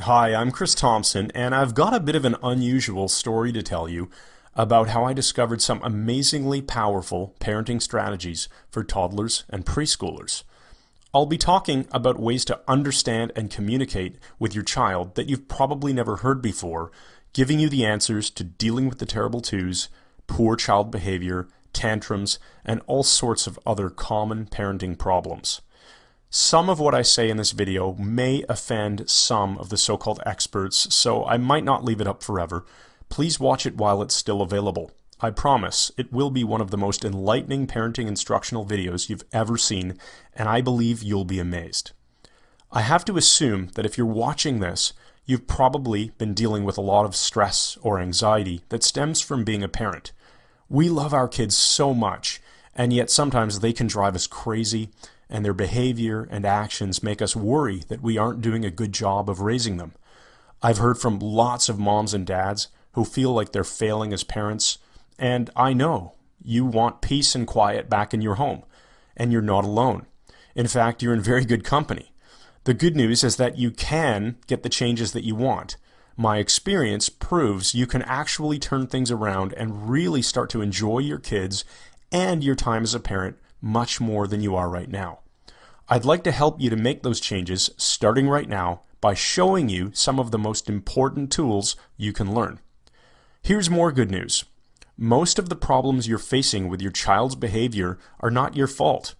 Hi, I'm Chris Thompson, and I've got a bit of an unusual story to tell you about how I discovered some amazingly powerful parenting strategies for toddlers and preschoolers. I'll be talking about ways to understand and communicate with your child that you've probably never heard before, giving you the answers to dealing with the terrible twos, poor child behavior, tantrums, and all sorts of other common parenting problems. Some of what I say in this video may offend some of the so-called experts, so I might not leave it up forever. Please watch it while it's still available. I promise it will be one of the most enlightening parenting instructional videos you've ever seen, and I believe you'll be amazed. I have to assume that if you're watching this, you've probably been dealing with a lot of stress or anxiety that stems from being a parent. We love our kids so much, and yet sometimes they can drive us crazy, and their behavior and actions make us worry that we aren't doing a good job of raising them. I've heard from lots of moms and dads who feel like they're failing as parents, and I know you want peace and quiet back in your home, and you're not alone. In fact, you're in very good company. The good news is that you can get the changes that you want. My experience proves you can actually turn things around and really start to enjoy your kids and your time as a parent much more than you are right now. I'd like to help you to make those changes starting right now by showing you some of the most important tools you can learn. Here's more good news. Most of the problems you're facing with your child's behavior are not your fault.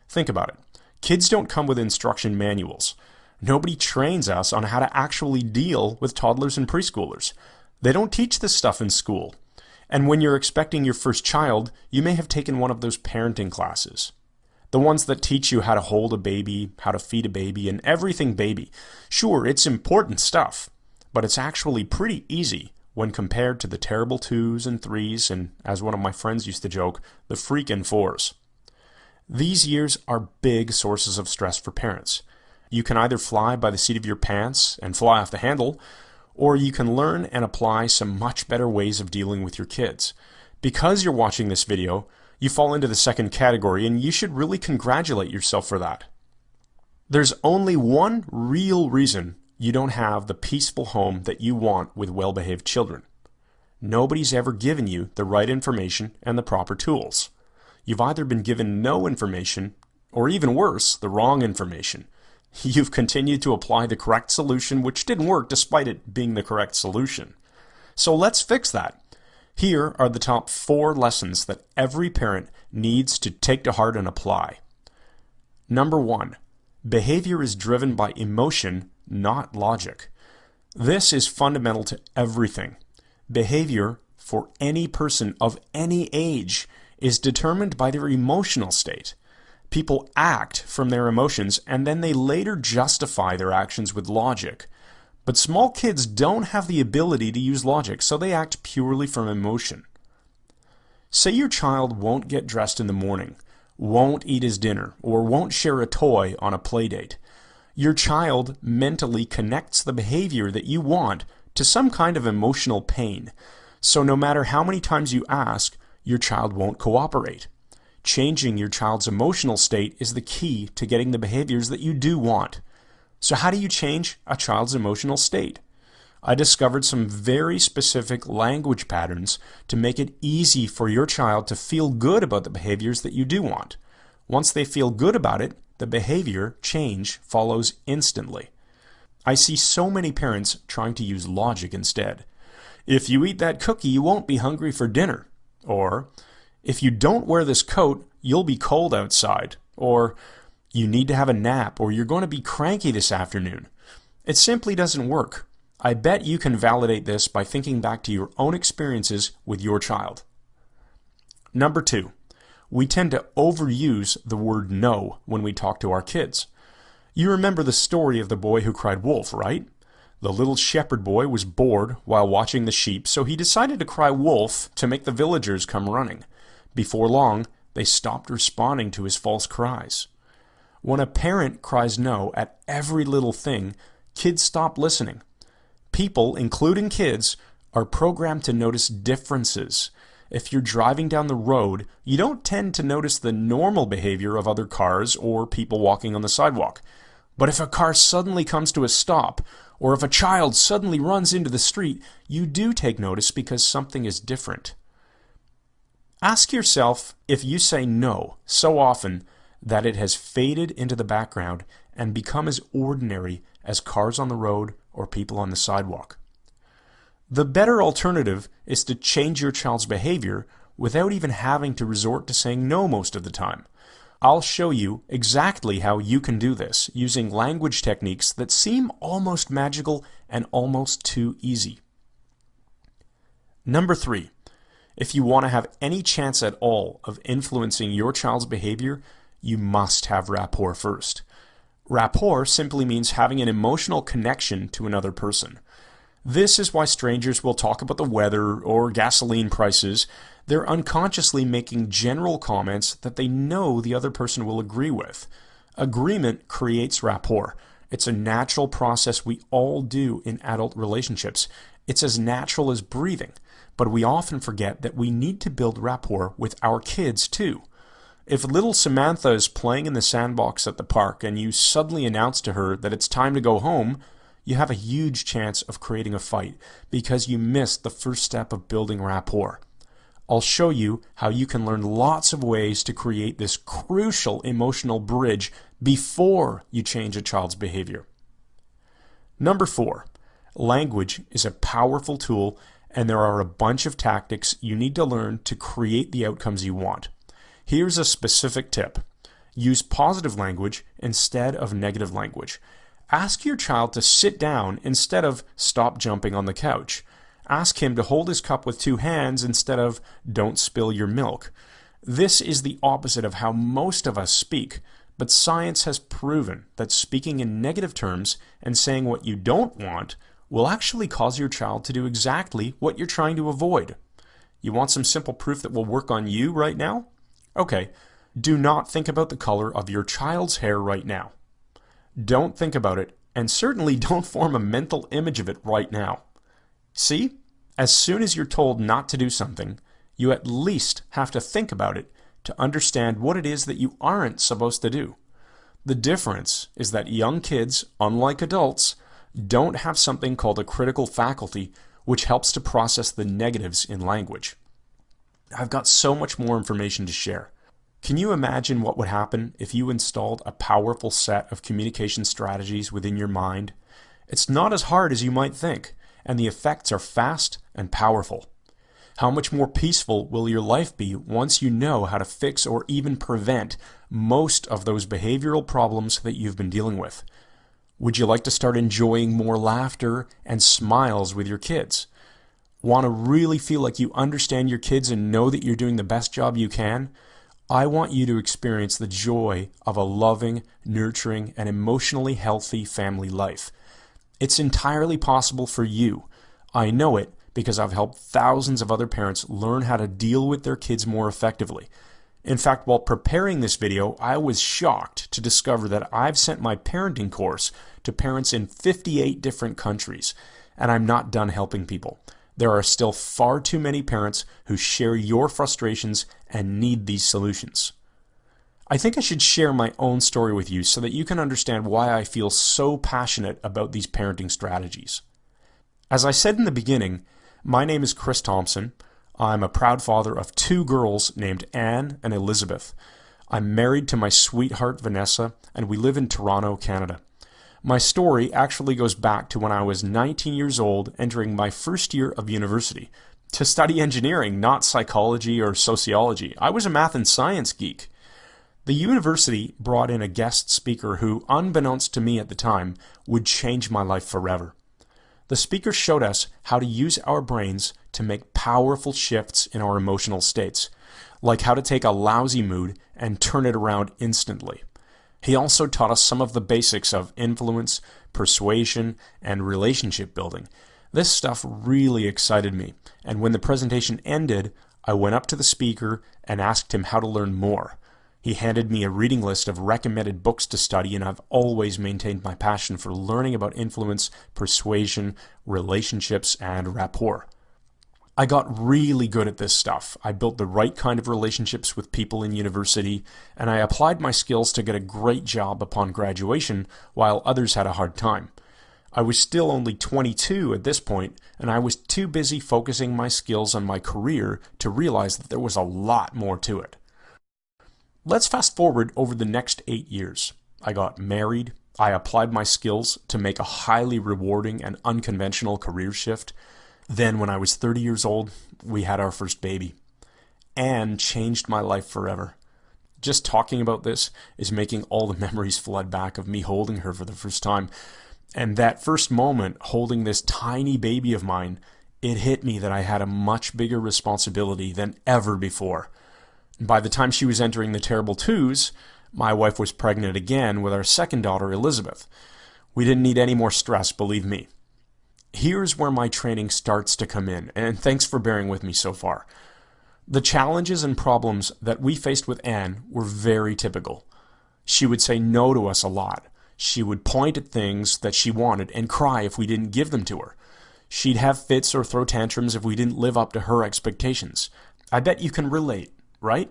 Think about it. Kids don't come with instruction manuals. Nobody trains us on how to actually deal with toddlers and preschoolers. They don't teach this stuff in school. And when you're expecting your first child, you may have taken one of those parenting classes. The ones that teach you how to hold a baby, how to feed a baby, and everything baby. Sure, it's important stuff, but it's actually pretty easy when compared to the terrible twos and threes and, as one of my friends used to joke, the freaking fours. These years are big sources of stress for parents. You can either fly by the seat of your pants and fly off the handle, or you can learn and apply some much better ways of dealing with your kids. Because you're watching this video, you fall into the second category, and you should really congratulate yourself for that. There's only one real reason you don't have the peaceful home that you want with well-behaved children. Nobody's ever given you the right information and the proper tools. You've either been given no information, or even worse, the wrong information. You've continued to apply the correct solution, which didn't work despite it being the correct solution. So let's fix that. Here are the top 4 lessons that every parent needs to take to heart and apply. Number 1, behavior is driven by emotion, not logic. This is fundamental to everything. Behavior for any person of any age is determined by their emotional state. People act from their emotions, and then they later justify their actions with logic. But small kids don't have the ability to use logic, so they act purely from emotion. Say your child won't get dressed in the morning, won't eat his dinner, or won't share a toy on a play date. Your child mentally connects the behavior that you want to some kind of emotional pain. So no matter how many times you ask, your child won't cooperate. Changing your child's emotional state is the key to getting the behaviors that you do want. So how do you change a child's emotional state? I discovered some very specific language patterns to make it easy for your child to feel good about the behaviors that you do want. Once they feel good about it, the behavior change follows instantly. I see so many parents trying to use logic instead. If you eat that cookie, you won't be hungry for dinner. Or, if you don't wear this coat, you'll be cold outside. Or, you need to have a nap, or you're going to be cranky this afternoon. It simply doesn't work. I bet you can validate this by thinking back to your own experiences with your child. Number 2, we tend to overuse the word no when we talk to our kids. You remember the story of the boy who cried wolf, right? The little shepherd boy was bored while watching the sheep, so he decided to cry wolf to make the villagers come running. Before long, they stopped responding to his false cries. When a parent cries no at every little thing, kids stop listening. People, including kids, are programmed to notice differences. If you're driving down the road, you don't tend to notice the normal behavior of other cars or people walking on the sidewalk. But if a car suddenly comes to a stop, Or if a child suddenly runs into the street, you do take notice because something is different. Ask yourself if you say no so often that it has faded into the background and become as ordinary as cars on the road or people on the sidewalk. The better alternative is to change your child's behavior without even having to resort to saying no most of the time. I'll show you exactly how you can do this using language techniques that seem almost magical and almost too easy. Number 3. If you want to have any chance at all of influencing your child's behavior, you must have rapport first. Rapport simply means having an emotional connection to another person. This is why strangers will talk about the weather or gasoline prices. They're unconsciously making general comments that they know the other person will agree with. Agreement creates rapport. It's a natural process we all do in adult relationships. It's as natural as breathing. But we often forget that we need to build rapport with our kids too. If little Samantha is playing in the sandbox at the park and you suddenly announce to her that it's time to go home, you have a huge chance of creating a fight because you missed the first step of building rapport. I'll show you how you can learn lots of ways to create this crucial emotional bridge before you change a child's behavior. Number 4, language is a powerful tool, and there are a bunch of tactics you need to learn to create the outcomes you want. Here's a specific tip. Use positive language instead of negative language. Ask your child to sit down instead of stop jumping on the couch. Ask him to hold his cup with 2 hands instead of don't spill your milk. This is the opposite of how most of us speak, but science has proven that speaking in negative terms and saying what you don't want will actually cause your child to do exactly what you're trying to avoid. You want some simple proof that will work on you right now? Okay, do not think about the color of your child's hair right now. Don't think about it, and certainly don't form a mental image of it right now. See? As soon as you're told not to do something, you at least have to think about it to understand what it is that you aren't supposed to do. The difference is that young kids, unlike adults, don't have something called a critical faculty, which helps to process the negatives in language. I've got so much more information to share. Can you imagine what would happen if you installed a powerful set of communication strategies within your mind? It's not as hard as you might think, and the effects are fast and powerful. How much more peaceful will your life be once you know how to fix or even prevent most of those behavioral problems that you've been dealing with? Would you like to start enjoying more laughter and smiles with your kids? Want to really feel like you understand your kids and know that you're doing the best job you can? I want you to experience the joy of a loving, nurturing, and emotionally healthy family life. It's entirely possible for you. I know it because I've helped thousands of other parents learn how to deal with their kids more effectively. In fact, while preparing this video, I was shocked to discover that I've sent my parenting course to parents in 58 different countries, and I'm not done helping people. There are still far too many parents who share your frustrations and need these solutions. I think I should share my own story with you so that you can understand why I feel so passionate about these parenting strategies. As I said in the beginning, my name is Chris Thompson. I'm a proud father of 2 girls named Anne and Elizabeth. I'm married to my sweetheart Vanessa, and we live in Toronto, Canada. My story actually goes back to when I was 19 years old, entering my first year of university, to study engineering, not psychology or sociology. I was a math and science geek. The university brought in a guest speaker who, unbeknownst to me at the time, would change my life forever. The speaker showed us how to use our brains to make powerful shifts in our emotional states, like how to take a lousy mood and turn it around instantly. He also taught us some of the basics of influence, persuasion, and relationship building. This stuff really excited me, and when the presentation ended, I went up to the speaker and asked him how to learn more. He handed me a reading list of recommended books to study, and I've always maintained my passion for learning about influence, persuasion, relationships, and rapport. I got really good at this stuff. I built the right kind of relationships with people in university, and I applied my skills to get a great job upon graduation while others had a hard time. I was still only 22 at this point, and I was too busy focusing my skills on my career to realize that there was a lot more to it. Let's fast forward over the next 8 years. I got married, I applied my skills to make a highly rewarding and unconventional career shift. Then when I was 30 years old, we had our first baby. Anne changed my life forever. Just talking about this is making all the memories flood back of me holding her for the first time. And that first moment, holding this tiny baby of mine, it hit me that I had a much bigger responsibility than ever before. By the time she was entering the terrible twos, my wife was pregnant again with our second daughter, Elizabeth. We didn't need any more stress, believe me. Here's where my training starts to come in, and thanks for bearing with me so far. The challenges and problems that we faced with Anne were very typical. She would say no to us a lot. She would point at things that she wanted and cry if we didn't give them to her. She'd have fits or throw tantrums if we didn't live up to her expectations. I bet you can relate, right?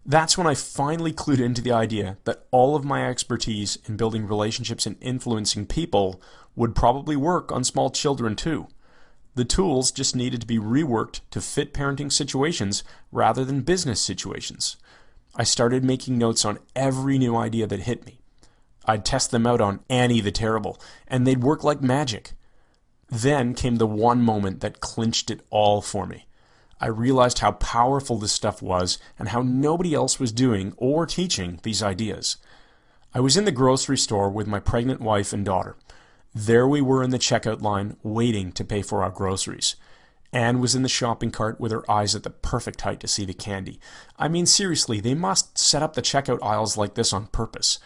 That's when I finally clued into the idea that all of my expertise in building relationships and influencing people would probably work on small children too. The tools just needed to be reworked to fit parenting situations rather than business situations. I started making notes on every new idea that hit me. I'd test them out on Annie the Terrible, and they'd work like magic. Then came the one moment that clinched it all for me. I realized how powerful this stuff was and how nobody else was doing or teaching these ideas. I was in the grocery store with my pregnant wife and daughter. There we were in the checkout line waiting to pay for our groceries. Anne was in the shopping cart with her eyes at the perfect height to see the candy. I mean, seriously, they must set up the checkout aisles like this on purpose.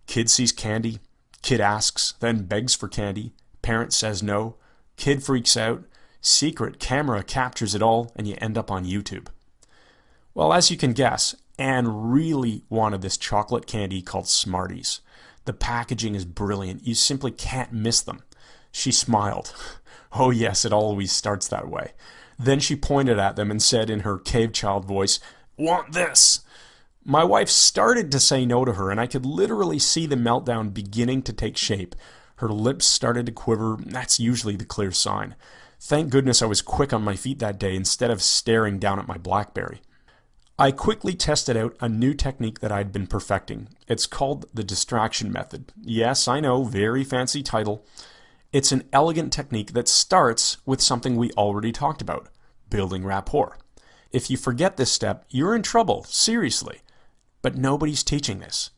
Kid sees candy, kid asks, then begs for candy, parent says no, kid freaks out, secret camera captures it all, and you end up on YouTube. Well, as you can guess, Anne really wanted this chocolate candy called Smarties. The packaging is brilliant. You simply can't miss them. She smiled. Oh yes, it always starts that way. Then she pointed at them and said in her cave child voice, "Want this?" My wife started to say no to her, and I could literally see the meltdown beginning to take shape. Her lips started to quiver. That's usually the clear sign. Thank goodness I was quick on my feet that day instead of staring down at my BlackBerry. I quickly tested out a new technique that I'd been perfecting. It's called the distraction method. Yes, I know, very fancy title. It's an elegant technique that starts with something we already talked about, building rapport. If you forget this step, you're in trouble, seriously. But nobody's teaching this.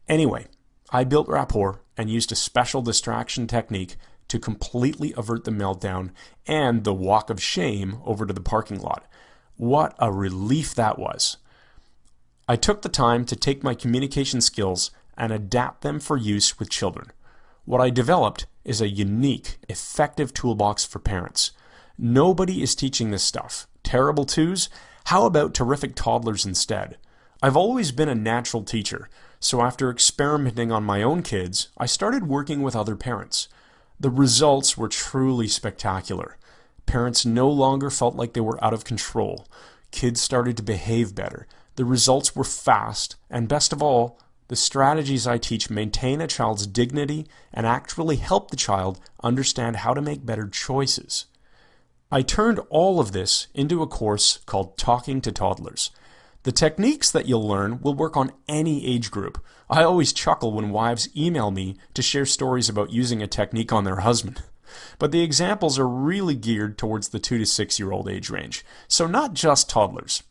Anyway, I built rapport and used a special distraction technique to completely avert the meltdown and the walk of shame over to the parking lot. What a relief that was. I took the time to take my communication skills and adapt them for use with children. What I developed is a unique, effective toolbox for parents. Nobody is teaching this stuff. Terrible twos? How about terrific toddlers instead? I've always been a natural teacher, so after experimenting on my own kids, I started working with other parents. The results were truly spectacular. Parents no longer felt like they were out of control. Kids started to behave better. The results were fast, and best of all, the strategies I teach maintain a child's dignity and actually help the child understand how to make better choices. I turned all of this into a course called Talking to Toddlers. The techniques that you'll learn will work on any age group. I always chuckle when wives email me to share stories about using a technique on their husband. But the examples are really geared towards the 2 to 6-year-old age range, so not just toddlers.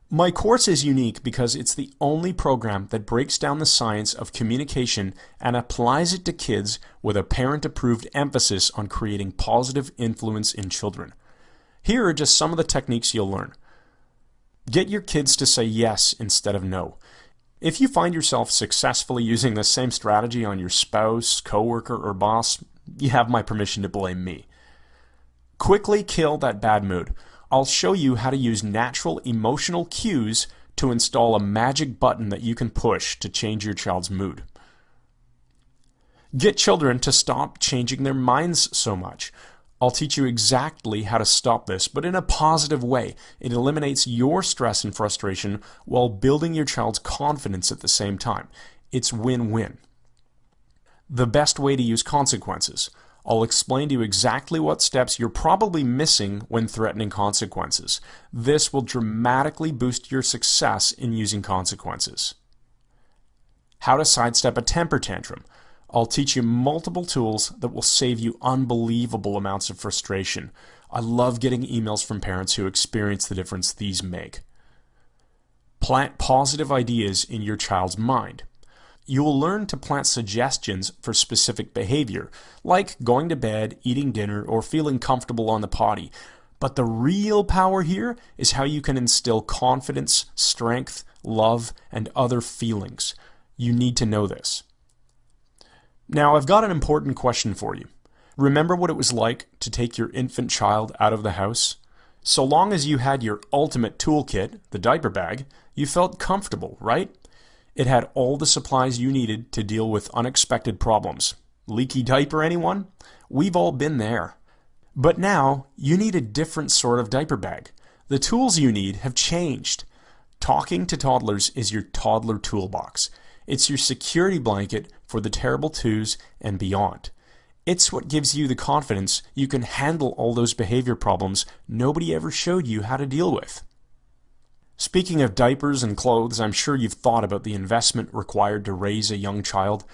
My course is unique because it's the only program that breaks down the science of communication and applies it to kids with a parent-approved emphasis on creating positive influence in children. Here are just some of the techniques you'll learn. Get your kids to say yes instead of no. If you find yourself successfully using the same strategy on your spouse, coworker, or boss, you have my permission to blame me. Quickly kill that bad mood. I'll show you how to use natural emotional cues to install a magic button that you can push to change your child's mood. Get children to stop changing their minds so much. I'll teach you exactly how to stop this, but in a positive way. It eliminates your stress and frustration while building your child's confidence at the same time. It's win-win. the best way to use consequences. I'll explain to you exactly what steps you're probably missing when threatening consequences. This will dramatically boost your success in using consequences. How to sidestep a temper tantrum. I'll teach you multiple tools that will save you unbelievable amounts of frustration. I love getting emails from parents who experience the difference these make. Plant positive ideas in your child's mind. You will learn to plant suggestions for specific behavior, like going to bed, eating dinner, or feeling comfortable on the potty. But the real power here is how you can instill confidence, strength, love, and other feelings. You need to know this. Now, I've got an important question for you. Remember what it was like to take your infant child out of the house? So long as you had your ultimate toolkit, the diaper bag, you felt comfortable, right? It had all the supplies you needed to deal with unexpected problems. Leaky diaper, anyone? We've all been there. But now, you need a different sort of diaper bag. The tools you need have changed. Talking to Toddlers is your toddler toolbox. It's your security blanket for the terrible twos and beyond. It's what gives you the confidence you can handle all those behavior problems nobody ever showed you how to deal with. Speaking of diapers and clothes, I'm sure you've thought about the investment required to raise a young child.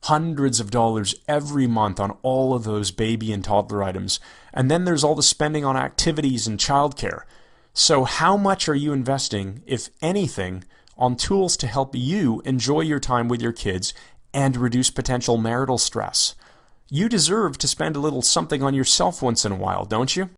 Hundreds of dollars every month on all of those baby and toddler items. And then there's all the spending on activities and childcare. So how much are you investing, if anything, on tools to help you enjoy your time with your kids and reduce potential marital stress? You deserve to spend a little something on yourself once in a while, don't you?